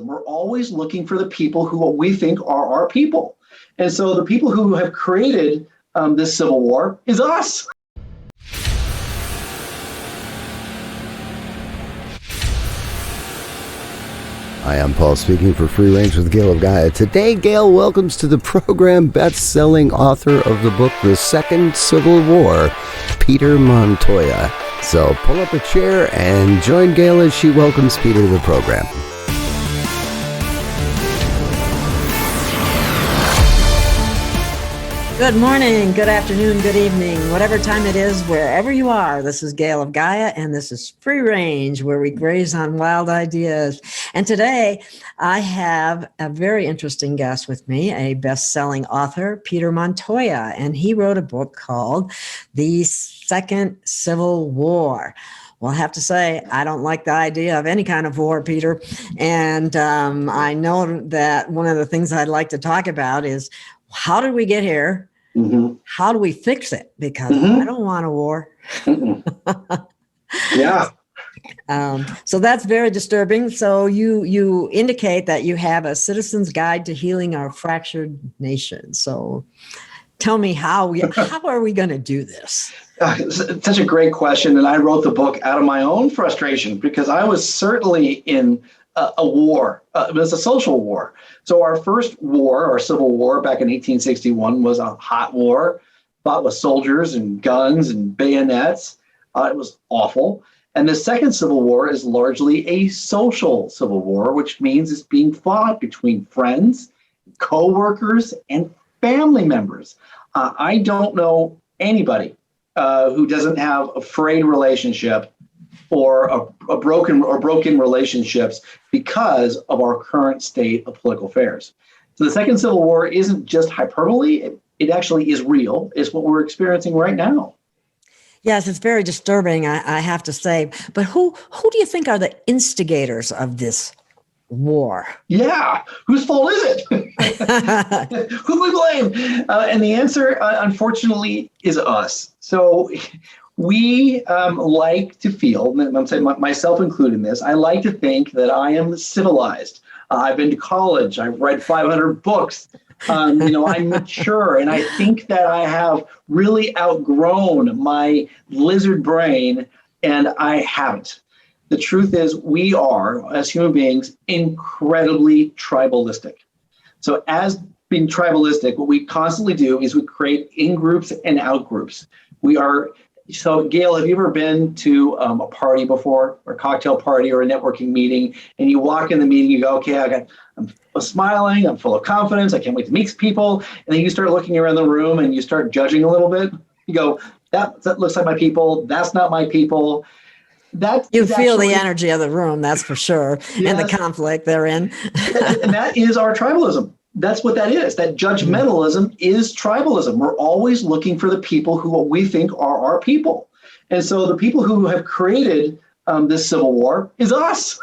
We're always looking for the people who what we think are our people. And so the people who have created this civil war is us. Hi, I'm Paul speaking for Free Range with Gail of Gaia. Today, Gail welcomes to the program best-selling author of the book The Second Civil War, Peter Montoya. So pull up a chair and join Gail as she welcomes Peter to the program. Good morning, good afternoon, good evening, whatever time it is, wherever you are. This is Gail of Gaia, and this is Free Range, where we graze on wild ideas. And today, I have a very interesting guest with me, a best-selling author, Peter Montoya, and he wrote a book called The Second Civil War. Well, I have to say, I don't like the idea of any kind of war, Peter. And I know that one of the things I'd like to talk about is, how did we get here? Mm-hmm. How do we fix it? Because I don't want a war. Yeah. So that's very disturbing. So you indicate that you have a citizen's guide to healing our fractured nation. So tell me how are we going to do this? It's such a great question. And I wrote the book out of my own frustration because I was certainly in a war. It was a social war. So our first war, our Civil War back in 1861, was a hot war, fought with soldiers and guns and bayonets. It was awful. And the Second Civil War is largely a social civil war, which means it's being fought between friends, co-workers, and family members. I don't know anybody who doesn't have a frayed relationship or broken relationships because of our current state of political affairs. So the Second Civil War isn't just hyperbole, it actually is real. It's what we're experiencing right now. Yes, it's very disturbing, I have to say. But who do you think are the instigators of this war? Yeah, whose fault is it? Who do we blame? And the answer, unfortunately, is us. So we like to feel, I'm saying myself included in this, I like to think that I am civilized. I've been to college. I've read 500 books. I'm mature. And I think that I have really outgrown my lizard brain, and I haven't. The truth is we are, as human beings, incredibly tribalistic. So as being tribalistic, what we constantly do is we create in-groups and out-groups. So, Gail, have you ever been to a party before, or a cocktail party or a networking meeting, and you walk in the meeting, you go, okay, I'm smiling, I'm full of confidence, I can't wait to meet people, and then you start looking around the room and you start judging a little bit. You go, that looks like my people, that's not my people. You feel the energy of the room, that's for sure, yes. And the conflict therein. And that is our tribalism. That's what that is. That judgmentalism is tribalism. We're always looking for the people who what we think are our people. And so the people who have created this civil war is us.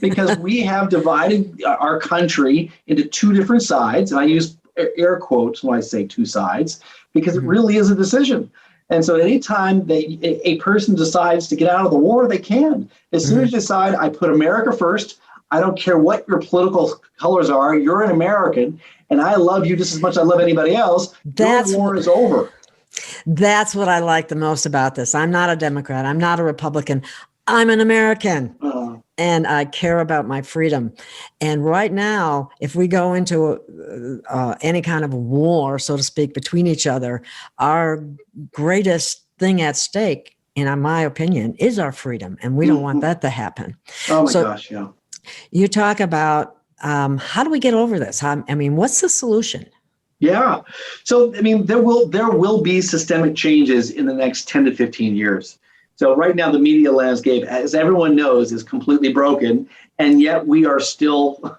Because we have divided our country into two different sides. And I use air quotes when I say two sides, because it really is a decision. And so anytime a person decides to get out of the war, they can. As soon as you decide, I put America first, I don't care what your political colors are, you're an American, and I love you just as much as I love anybody else, your war is over. That's what I like the most about this. I'm not a Democrat. I'm not a Republican. I'm an American. And I care about my freedom. And right now, if we go into any kind of war, so to speak, between each other, our greatest thing at stake, in my opinion, is our freedom. And we don't want that to happen. Oh my gosh, yeah. You talk about how do we get over this? What's the solution? Yeah. So, there will be systemic changes in the next 10 to 15 years. So right now, the media landscape, as everyone knows, is completely broken, and yet we are still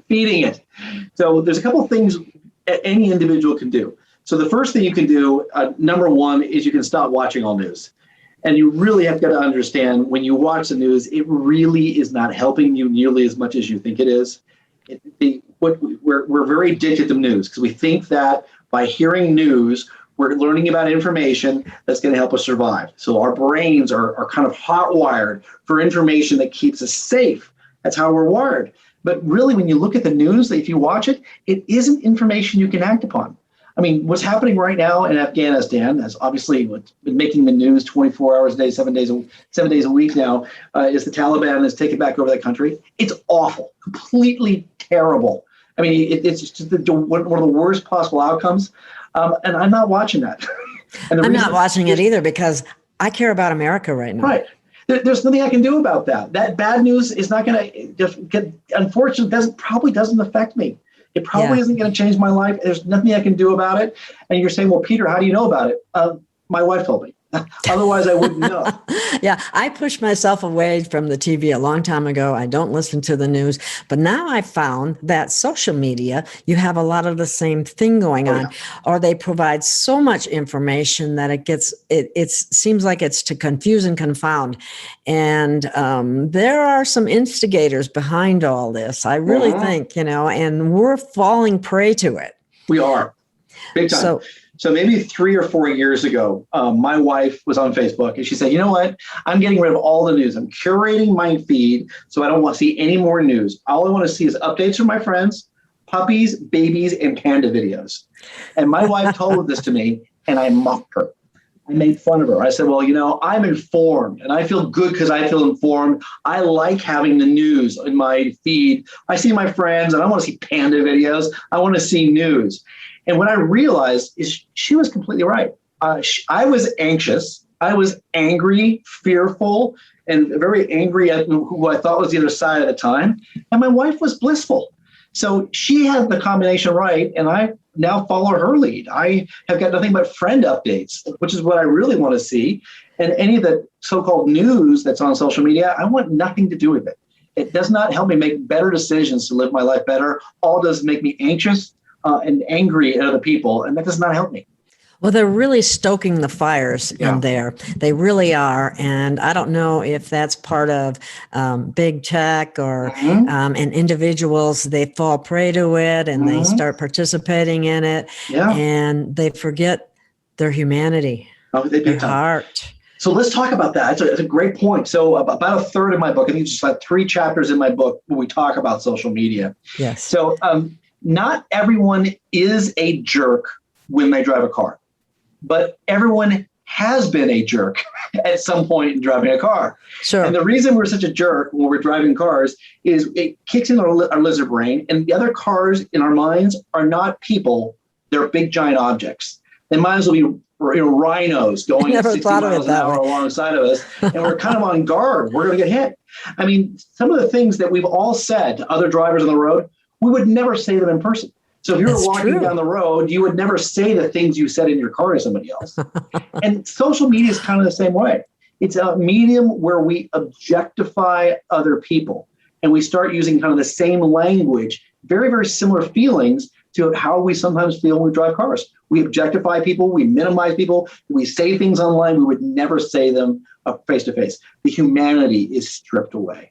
feeding it. So there's a couple of things any individual can do. So the first thing you can do, number one, is you can stop watching all news. And you really have got to understand, when you watch the news, it really is not helping you nearly as much as you think it is. We're very addicted to news because we think that by hearing news, we're learning about information that's going to help us survive. So our brains are kind of hot-wired for information that keeps us safe. That's how we're wired. But really, when you look at the news, if you watch it, it isn't information you can act upon. I mean, what's happening right now in Afghanistan, as obviously what's been making the news 24 hours a day, 7 days a week now, is the Taliban has taken back over that country. It's awful, completely terrible. I mean, it's just one of the worst possible outcomes. And I'm not watching that. And I'm not watching it either because I care about America right now. Right. There's nothing I can do about that. That bad news is not going to just get, unfortunately, probably doesn't affect me. It probably isn't going to change my life. There's nothing I can do about it. And you're saying, well, Peter, how do you know about it? My wife told me. Otherwise, I wouldn't know. Yeah, I pushed myself away from the TV a long time ago. I don't listen to the news. But now I found that social media, you have a lot of the same thing going on, or they provide so much information that it seems like it's to confuse and confound. And there are some instigators behind all this. I really think, and we're falling prey to it. We are. Big time. So maybe 3 or 4 years ago, my wife was on Facebook and she said, you know what? I'm getting rid of all the news. I'm curating my feed so I don't want to see any more news. All I want to see is updates from my friends, puppies, babies, and panda videos. And my wife told this to me and I mocked her. I made fun of her. I said, well, I'm informed and I feel good because I feel informed. I like having the news in my feed. I see my friends and I want to see panda videos. I want to see news. And what I realized is she was completely right. I was anxious. I was angry, fearful, and very angry at who I thought was the other side at the time. And my wife was blissful. So she had the combination right, and I now follow her lead. I have got nothing but friend updates, which is what I really want to see. And any of the so-called news that's on social media, I want nothing to do with it. It does not help me make better decisions to live my life better. All it does is make me anxious and angry at other people, and that does not help me. Well, they're really stoking the fires in there. They really are. And I don't know if that's part of big tech or and individuals, they fall prey to it and they start participating in it and they forget their humanity, their heart. So let's talk about that. It's a great point. So about a third of my book, I think it's just like 3 chapters in my book when we talk about social media. Yes. So not everyone is a jerk when they drive a car, but everyone has been a jerk at some point in driving a car. Sure. And the reason we're such a jerk when we're driving cars is it kicks in our lizard brain, and the other cars in our minds are not people. They're big, giant objects. They might as well be rhinos going at 60 miles an hour alongside of us, and we're kind of on guard. We're going to get hit. I mean, some of the things that we've all said to other drivers on the road, we would never say them in person. So if you were walking down the road, you would never say the things you said in your car to somebody else. And social media is kind of the same way. It's a medium where we objectify other people and we start using kind of the same language, very, very similar feelings to how we sometimes feel when we drive cars. We objectify people, we minimize people, we say things online, we would never say them face to face. The humanity is stripped away.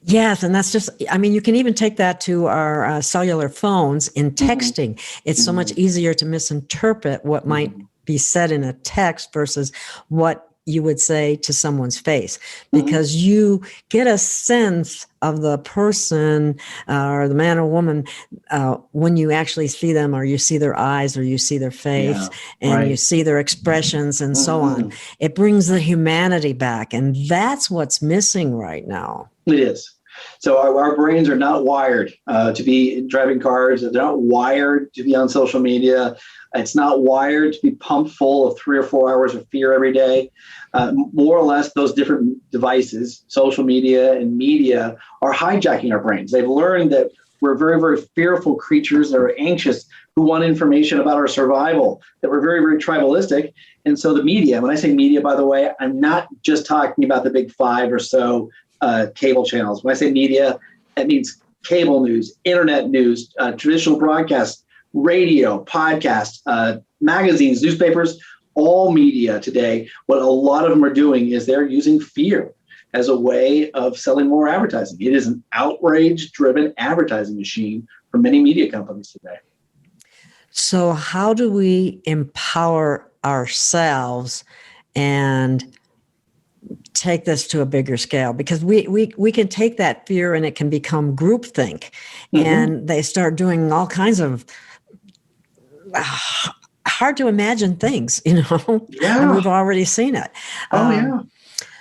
Yes, and that's just, you can even take that to our cellular phones in texting. It's so much easier to misinterpret what might be said in a text versus what you would say to someone's face, because you get a sense of the person or the man or woman when you actually see them, or you see their eyes, or you see their face, and you see their expressions and so on. It brings the humanity back, and that's what's missing right now. It is. So our brains are not wired to be driving cars. They're not wired to be on social media. It's not wired to be pumped full of 3 or 4 hours of fear every day. More or less, those different devices, social media and media, are hijacking our brains. They've learned that we're very, very fearful creatures that are anxious, who want information about our survival, that we're very, very tribalistic. And so the media, when I say media, by the way, I'm not just talking about the big 5 or so cable channels. When I say media, that means cable news, internet news, traditional broadcast, radio, podcast, magazines, newspapers, all media today. What a lot of them are doing is they're using fear as a way of selling more advertising. It is an outrage-driven advertising machine for many media companies today. So how do we empower ourselves and take this to a bigger scale, because we can take that fear and it can become groupthink, and they start doing all kinds of hard to imagine things, Yeah. and we've already seen it. Yeah.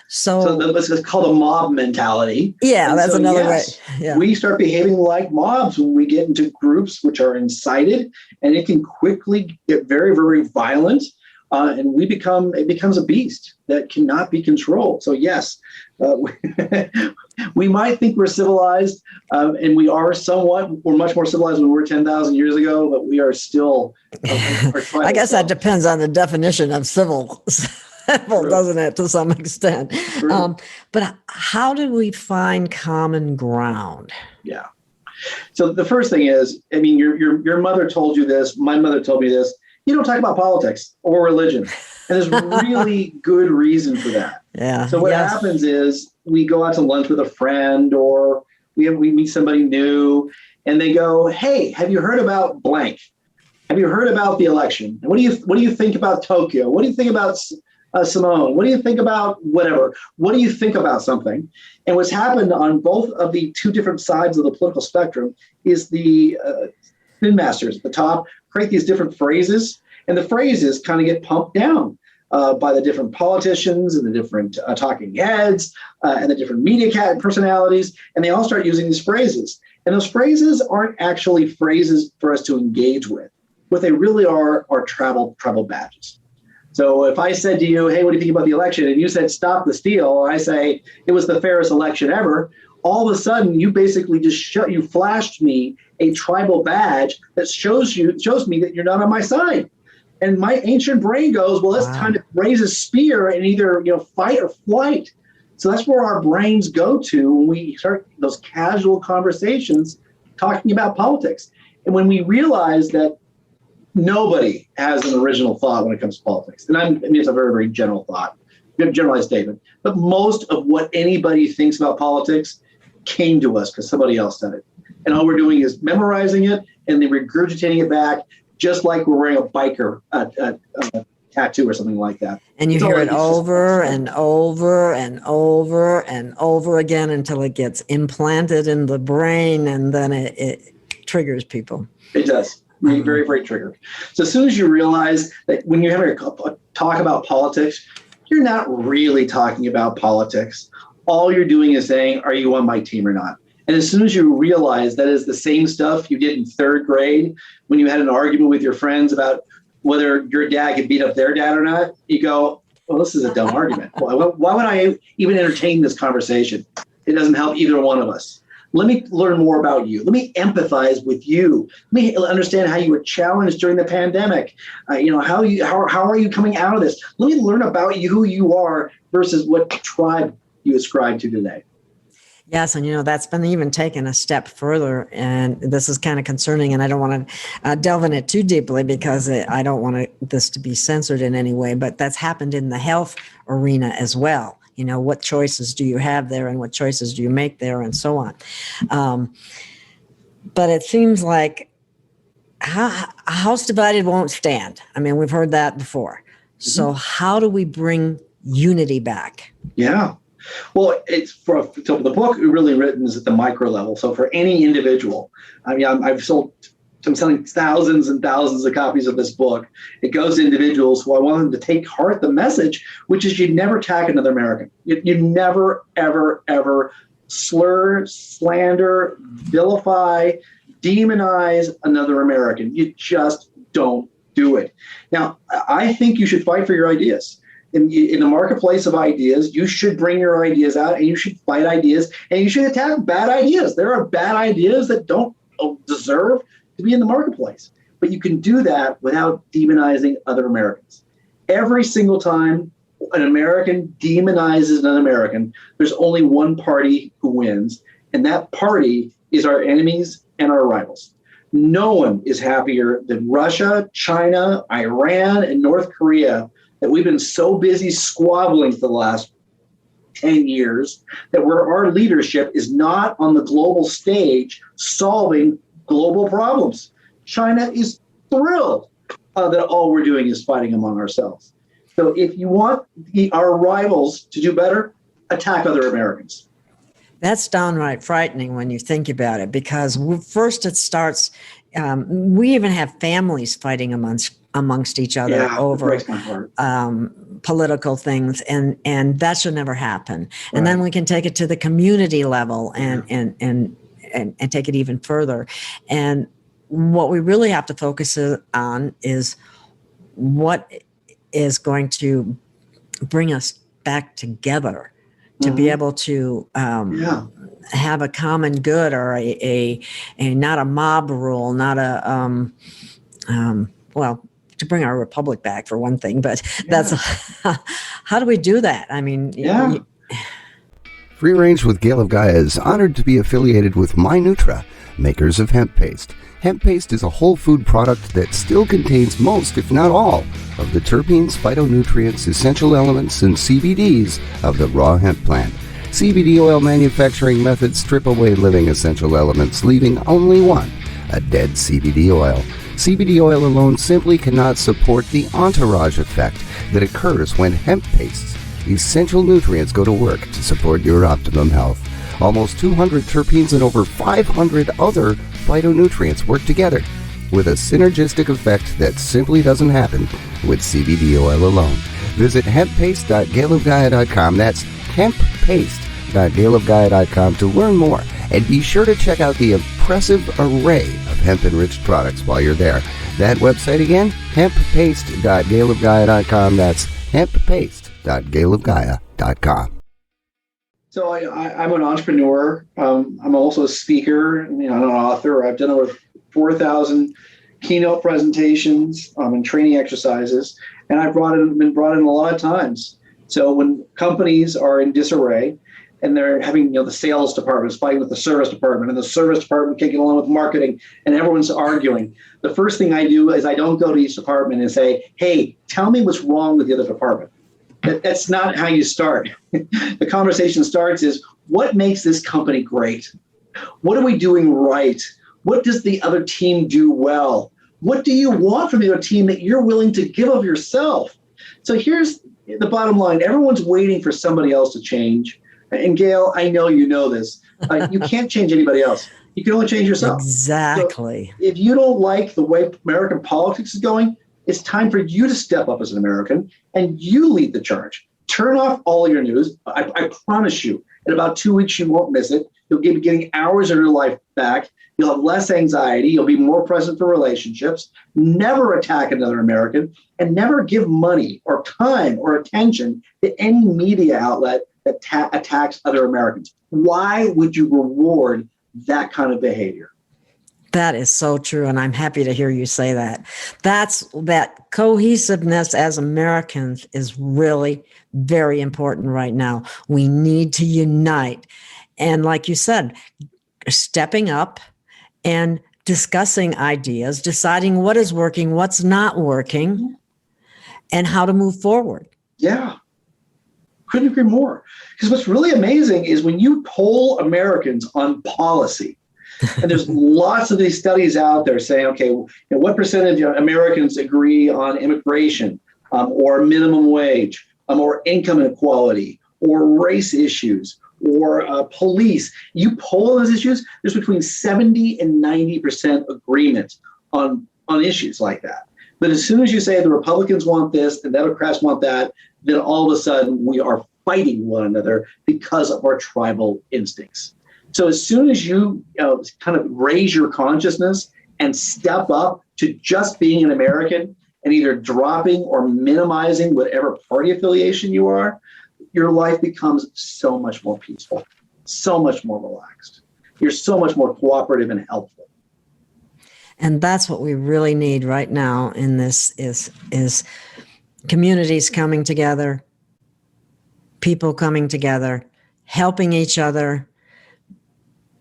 So this is called a mob mentality. Yeah, and that's so, another way. yes, Yeah. We start behaving like mobs when we get into groups which are incited, and it can quickly get very, very violent. And it becomes a beast that cannot be controlled. So yes, we might think we're civilized, and we are somewhat. We're much more civilized than we were 10,000 years ago, but we are still. I guess that depends on the definition of civil, doesn't it, to some extent? But how do we find common ground? Yeah. So the first thing is, I mean, your mother told you this. My mother told me this. You don't talk about politics or religion. And there's really good reason for that. Yeah. So what happens is we go out to lunch with a friend, or we meet somebody new, and they go, "Hey, have you heard about blank? Have you heard about the election? What do you think about Tokyo? What do you think about Simone? What do you think about whatever? What do you think about something?" And what's happened on both of the two different sides of the political spectrum is the spin masters at the top create these different phrases, and the phrases kind of get pumped down by the different politicians and the different talking heads and the different media personalities, and they all start using these phrases. And those phrases aren't actually phrases for us to engage with. What they really are travel badges. So if I said to you, "Hey, what do you think about the election?" and you said, "Stop the steal," and I say, "It was the fairest election ever," all of a sudden you basically just you flashed me a tribal badge that shows me that you're not on my side. And my ancient brain goes, well, it's time to raise a spear and either fight or flight. So that's where our brains go to when we start those casual conversations talking about politics. And when we realize that nobody has an original thought when it comes to politics, and I mean it's a very, very general thought, generalized statement, but most of what anybody thinks about politics came to us because somebody else said it. And all we're doing is memorizing it and then regurgitating it back, just like we're wearing a biker tattoo or something like that. And you hear it over and over and over and over again until it gets implanted in the brain, and then it triggers people. It does. Very, very, very triggered. So as soon as you realize that when you have a talk about politics, you're not really talking about politics. All you're doing is saying, "Are you on my team or not?" And as soon as you realize that is the same stuff you did in third grade when you had an argument with your friends about whether your dad could beat up their dad or not, you go, "Well, this is a dumb argument. Why would I even entertain this conversation? It doesn't help either one of us. Let me learn more about you. Let me empathize with you. Let me understand how you were challenged during the pandemic. How are you coming out of this? Let me learn about you, who you are versus what tribe you ascribe to today." Yes, and that's been even taken a step further, and this is kind of concerning, and I don't want to delve in it too deeply because I don't want this to be censored in any way, but that's happened in the health arena as well. What choices do you have there, and what choices do you make there, and so on. But it seems like a house divided won't stand. I mean, we've heard that before. So how do we bring unity back? Yeah. Well, so the book really written is at the micro level. So for any individual, I mean, I'm selling thousands and thousands of copies of this book. It goes to individuals who I want them to take heart the message, which is you never attack another American. You never, ever, ever slur, slander, vilify, demonize another American. You just don't do it. Now, I think you should fight for your ideas. In the marketplace of ideas, you should bring your ideas out and you should fight ideas and you should attack bad ideas. There are bad ideas that don't deserve to be in the marketplace, but you can do that without demonizing other Americans. Every single time an American demonizes an American, there's only one party who wins, and that party is our enemies and our rivals. No one is happier than Russia, China, Iran, and North Korea that we've been so busy squabbling for the last 10 years that our leadership is not on the global stage solving global problems. China is thrilled that all we're doing is fighting among ourselves. So if you want our rivals to do better, attack other Americans. That's downright frightening when you think about it, because first it starts, we even have families fighting amongst each other Yeah, it over breaks my heart. political things, and that should never happen. Right. And then we can take it to the community level and take it even further. And what we really have to focus on is what is going to bring us back together, to be able to have a common good, or a not a mob rule, not a to bring our republic back, for one thing. But that's how do we do that? I mean, Free Range with Gail of Gaia is honored to be affiliated with MyNutra, makers of Hemp Paste. Hemp Paste is a whole food product that still contains most, if not all, of the terpenes, phytonutrients, essential elements, and CBDs of the raw hemp plant. CBD oil manufacturing methods strip away living essential elements, leaving only one, a dead CBD oil. CBD oil alone simply cannot support the entourage effect that occurs when hemp pastes essential nutrients go to work to support your optimum health. Almost 200 terpenes and over 500 other phytonutrients work together with a synergistic effect that simply doesn't happen with CBD oil alone. Visit hemppaste.gailofgaia.com. That's hemppaste.gailofgaia.com to learn more. And be sure to check out the impressive array of hemp-enriched products while you're there. That website again, hemppaste.gailofgaia.com. That's hemppaste.gailofgaia.com. So I'm an entrepreneur. I'm also a speaker, I'm an author. I've done over 4,000 keynote presentations and training exercises, and I've been brought in a lot of times. So when companies are in disarray and they're having, the sales department is fighting with the service department, and the service department can't get along with marketing, and everyone's arguing, the first thing I do is I don't go to each department and say, hey, tell me what's wrong with the other department. That's not how you start. The conversation starts is, what makes this company great? What are we doing right? What does the other team do well? What do you want from the other team that you're willing to give of yourself? So here's the bottom line. Everyone's waiting for somebody else to change. And Gail, I know you know this. You can't change anybody else. You can only change yourself. Exactly. So if you don't like the way American politics is going, it's time for you to step up as an American and you lead the charge. Turn off all your news. I promise you, in about 2 weeks, you won't miss it. You'll be getting hours of your life back. You'll have less anxiety. You'll be more present for relationships. Never attack another American, and never give money or time or attention to any media outlet that attacks other Americans. Why would you reward that kind of behavior? That is so true, and I'm happy to hear you say that. That cohesiveness as Americans is really very important right now. We need to unite. And like you said, stepping up and discussing ideas, deciding what is working, what's not working, and how to move forward. Yeah. Couldn't agree more. Because what's really amazing is when you poll Americans on policy, and there's lots of these studies out there saying, okay, what percentage of Americans agree on immigration or minimum wage or income inequality or race issues or police? You poll those issues, there's between 70 and 90% agreement on issues like that. But as soon as you say the Republicans want this and the Democrats want that, then all of a sudden we are fighting one another because of our tribal instincts. So as soon as you kind of raise your consciousness and step up to just being an American and either dropping or minimizing whatever party affiliation you are, your life becomes so much more peaceful, so much more relaxed. You're so much more cooperative and helpful. And that's what we really need right now in this is communities coming together, people coming together, helping each other.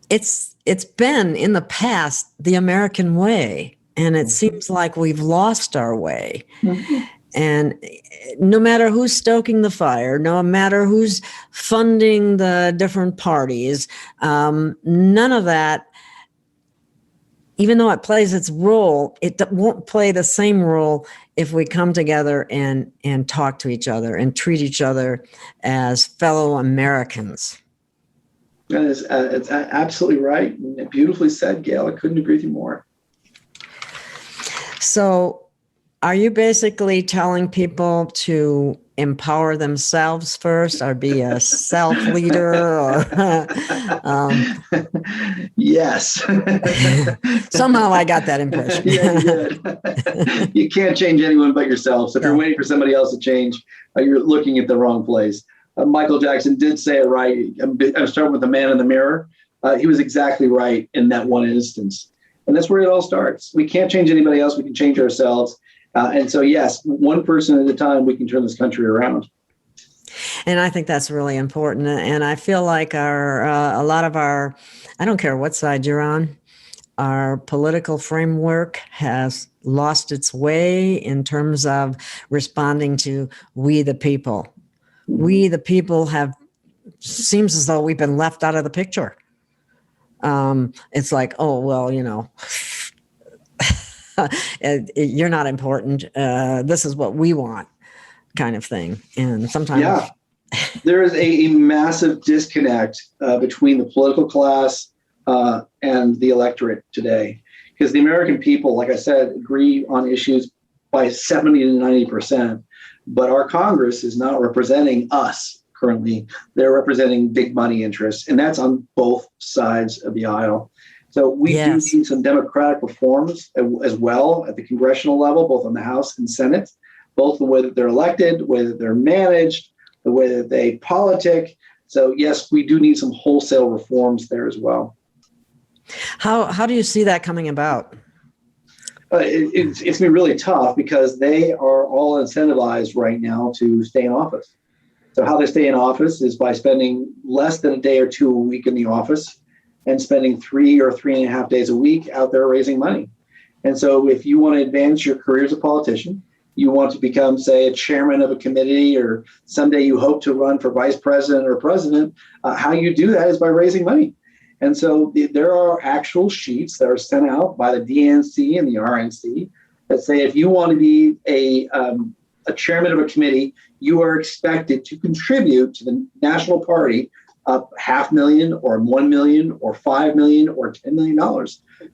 It's been in the past the American way, and it seems like we've lost our way. Mm-hmm. And no matter who's stoking the fire, no matter who's funding the different parties, none of that even though it plays its role, it won't play the same role if we come together and talk to each other and treat each other as fellow Americans. That is, it's absolutely right. Beautifully said, Gail. I couldn't agree with you more. So are you basically telling people to empower themselves first, or be a self-leader? Or, yes. Somehow I got that impression. Yeah, you did. You can't change anyone but yourself. So if you're waiting for somebody else to change, you're looking at the wrong place. Michael Jackson did say it right. I'm starting with the man in the mirror. He was exactly right in that one instance. And that's where it all starts. We can't change anybody else. We can change ourselves. And so, yes, one person at a time, we can turn this country around. And I think that's really important. And I feel like a lot of our, I don't care what side you're on, our political framework has lost its way in terms of responding to we the people. We the people seems as though we've been left out of the picture. It's like, oh, well, you're not important. This is what we want, kind of thing. And sometimes, there is a massive disconnect between the political class and the electorate today, because the American people, like I said, agree on issues by 70 to 90%. But our Congress is not representing us currently. They're representing big money interests, and that's on both sides of the aisle. So we do need some democratic reforms as well at the congressional level, both on the House and Senate, both the way that they're elected, the way that they're managed, the way that they politic. So yes, we do need some wholesale reforms there as well. How do you see that coming about? It's going to be really tough because they are all incentivized right now to stay in office. So how they stay in office is by spending less than a day or two a week in the office and spending 3 or 3.5 days a week out there raising money. And so if you want to advance your career as a politician, you want to become, say, a chairman of a committee, or someday you hope to run for vice president or president, how you do that is by raising money. And so there are actual sheets that are sent out by the DNC and the RNC that say if you want to be a chairman of a committee, you are expected to contribute to the national party $500,000 or $1 million or $5 million or $10 million.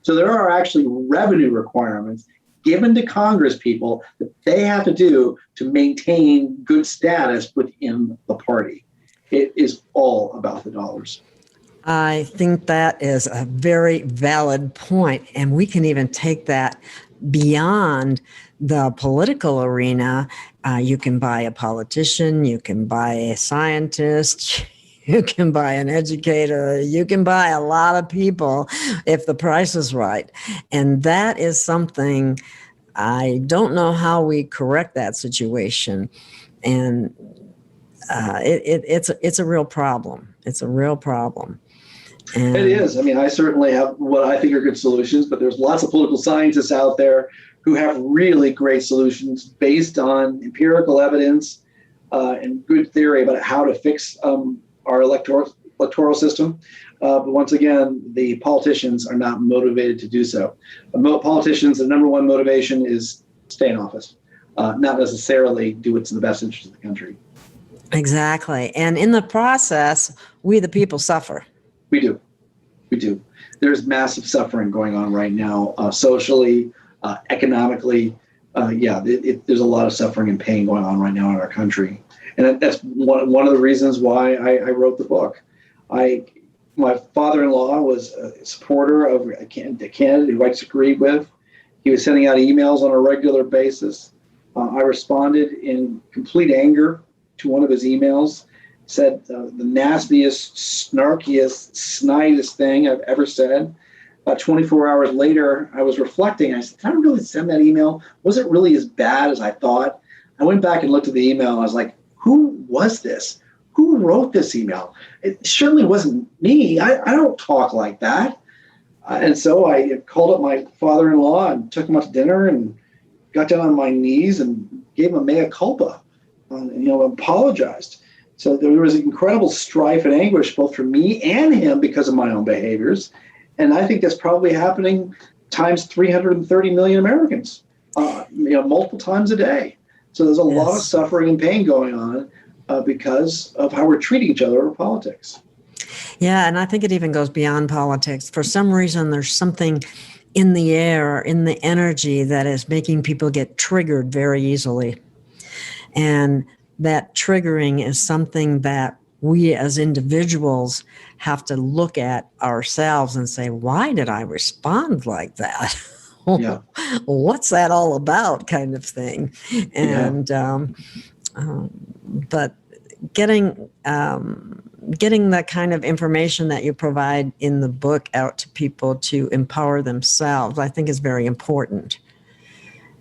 So there are actually revenue requirements given to Congress people that they have to do to maintain good status within the party. It is all about the dollars. I think that is a very valid point, and we can even take that beyond the political arena. You can buy a politician, you can buy a scientist, you can buy an educator, you can buy a lot of people if the price is right. And that is something, I don't know how we correct that situation. And it's a real problem. It's a real problem. And it is. I mean, I certainly have what I think are good solutions, but there's lots of political scientists out there who have really great solutions based on empirical evidence and good theory about how to fix our electoral system. But once again, the politicians are not motivated to do so. Politicians, the number one motivation is stay in office, not necessarily do what's in the best interest of the country. Exactly. And in the process, we the people suffer. We do. There's massive suffering going on right now, socially, economically. There's a lot of suffering and pain going on right now in our country. And that's one of the reasons why I wrote the book. My father-in-law was a supporter of a candidate who I disagreed with. He was sending out emails on a regular basis. I responded in complete anger to one of his emails, said the nastiest, snarkiest, snidest thing I've ever said. About 24 hours later, I was reflecting. I said, did I really send that email? Was it really as bad as I thought? I went back and looked at the email, and I was like, who was this? Who wrote this email? It certainly wasn't me. I don't talk like that. And so I called up my father-in-law and took him out to dinner and got down on my knees and gave him a mea culpa, and apologized. So there was incredible strife and anguish both for me and him because of my own behaviors. And I think that's probably happening times 330 million Americans, multiple times a day. So there's a lot of suffering and pain going on because of how we're treating each other over politics. Yeah, and I think it even goes beyond politics. For some reason, there's something in the air, in the energy that is making people get triggered very easily. And that triggering is something that we as individuals have to look at ourselves and say, why did I respond like that? Yeah. What's that all about, kind of thing. And but getting that kind of information that you provide in the book out to people to empower themselves, I think is very important.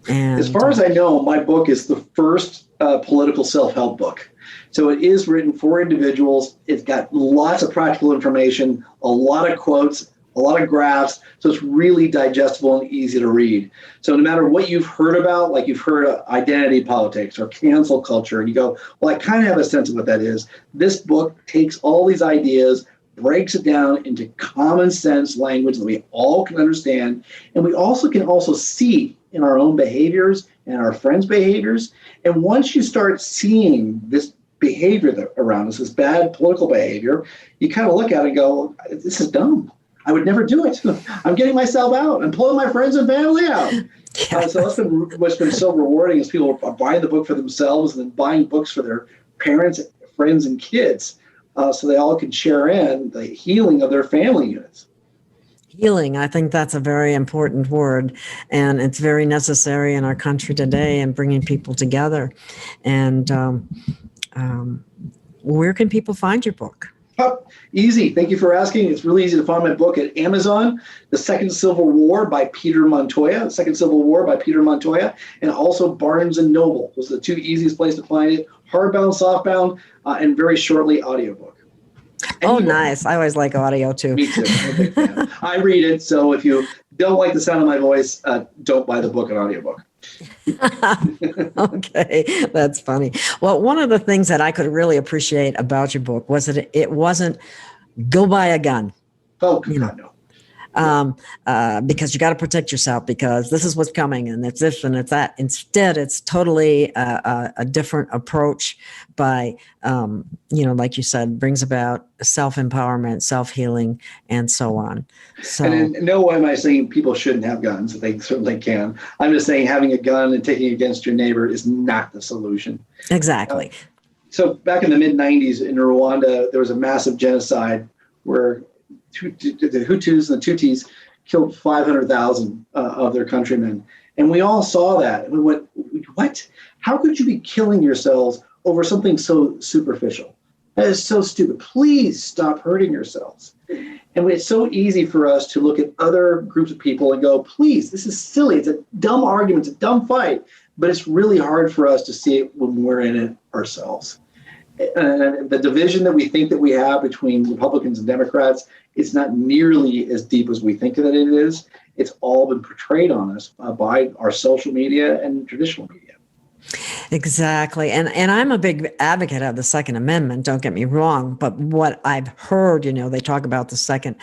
And as far as I know, my book is the first political self-help book. So it is written for individuals. It's got lots of practical information, a lot of quotes, a lot of graphs. So it's really digestible and easy to read. So no matter what you've heard about, like you've heard of identity politics or cancel culture, and you go, well, I kind of have a sense of what that is. This book takes all these ideas, breaks it down into common sense language that we all can understand. And we also can see in our own behaviors and our friends' behaviors. And once you start seeing this behavior around us, this bad political behavior, you kind of look at it and go, this is dumb. I would never do it. I'm getting myself out. I'm pulling my friends and family out. So that's been what's been so rewarding is people are buying the book for themselves and then buying books for their parents, friends, and kids so they all can share in the healing of their family units. Healing, I think that's a very important word, and it's very necessary in our country today and bringing people together. And where can people find your book? Oh, easy. Thank you for asking. It's really easy to find my book at Amazon, The Second Civil War by Peter Montoya, The Second Civil War by Peter Montoya, and also Barnes & Noble. Those are the two easiest places to find it. Hardbound, softbound, and very shortly audiobook. Oh, nice. I always like audio too. Me too. I'm a big fan. I read it, so if you don't like the sound of my voice, don't buy the book and audiobook. Okay, that's funny. Well, one of the things that I could really appreciate about your book was that it wasn't go buy a gun. Oh, God, no. Because you got to protect yourself because this is what's coming and it's this and it's that. Instead, it's totally a different approach by, like you said, brings about self-empowerment, self-healing, and so on. So, and in no way am I saying people shouldn't have guns. They certainly can. I'm just saying having a gun and taking it against your neighbor is not the solution. Exactly. So back in the mid-90s in Rwanda, there was a massive genocide where the Hutus and the Tutsis killed 500,000 of their countrymen. And we all saw that. And we went, what? How could you be killing yourselves over something so superficial? That is so stupid. Please stop hurting yourselves. And it's so easy for us to look at other groups of people and go, please, this is silly. It's a dumb argument. It's a dumb fight. But it's really hard for us to see it when we're in it ourselves. And the division that we think that we have between Republicans and Democrats, it's not nearly as deep as we think that it is. It's all been portrayed on us by our social media and traditional media. Exactly. And I'm a big advocate of the Second Amendment, don't get me wrong. But what I've heard, they talk about the Second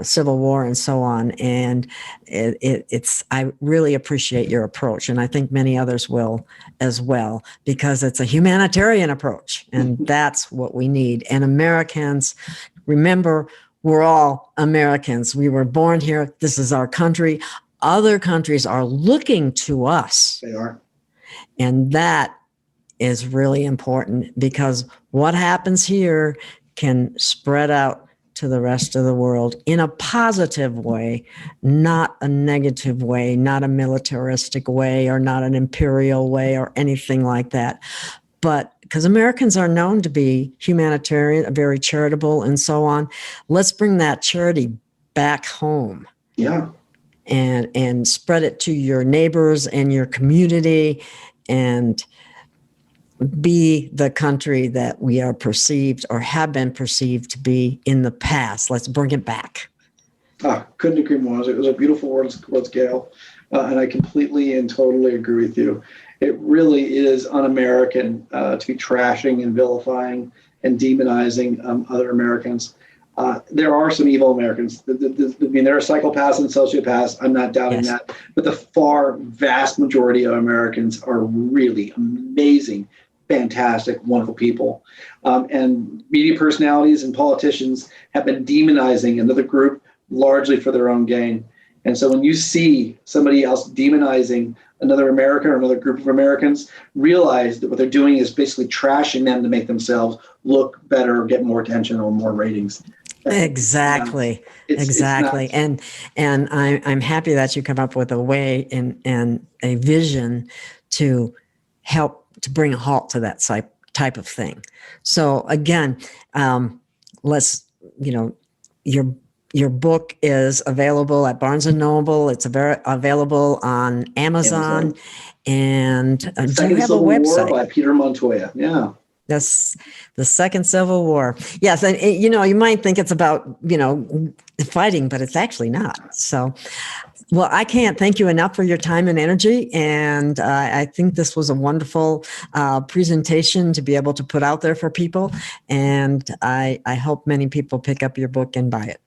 Civil War and so on. And I really appreciate your approach. And I think many others will as well, because it's a humanitarian approach. And that's what we need. And Americans, remember, we're all Americans. We were born here. This is our country. Other countries are looking to us. They are. And that is really important because what happens here can spread out to the rest of the world in a positive way, not a negative way, not a militaristic way, or not an imperial way or anything like that. But because Americans are known to be humanitarian, very charitable, and so on, let's bring that charity back home. Yeah. And spread it to your neighbors and your community and be the country that we are perceived or have been perceived to be in the past. Let's bring it back. Couldn't agree more. It was a beautiful words, Gail. And I completely and totally agree with you. It really is un-American to be trashing and vilifying and demonizing other Americans. There are some evil Americans. I mean, there are psychopaths and sociopaths. I'm not doubting Yes. that. But the vast majority of Americans are really amazing, fantastic, wonderful people. And media personalities and politicians have been demonizing another group largely for their own gain. And so when you see somebody else demonizing another American or another group of Americans, realize that what they're doing is basically trashing them to make themselves look better or get more attention or more ratings. Exactly. Exactly. And I'm happy that you come up with a way and a vision to help to bring a halt to that type of thing. So again, let's, your book is available at Barnes and Noble. It's available on Amazon. And do you Second have Civil a website? War by Peter Montoya. Yeah. That's the Second Civil War. Yes. And, you might think it's about, fighting, but it's actually not. So, well, I can't thank you enough for your time and energy. And I think this was a wonderful presentation to be able to put out there for people. And I hope many people pick up your book and buy it.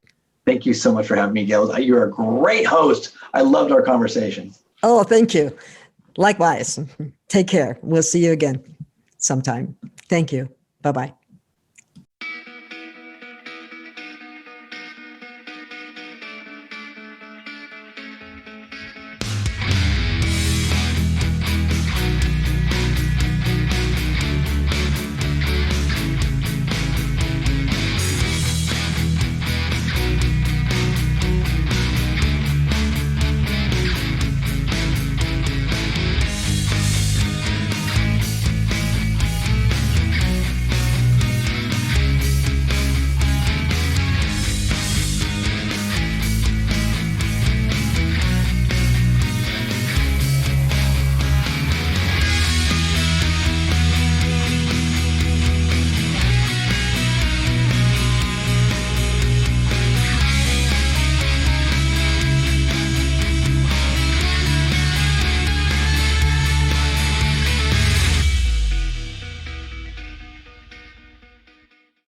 Thank you so much for having me, Gail. You're a great host. I loved our conversation. Oh, thank you. Likewise. Take care. We'll see you again sometime. Thank you. Bye-bye.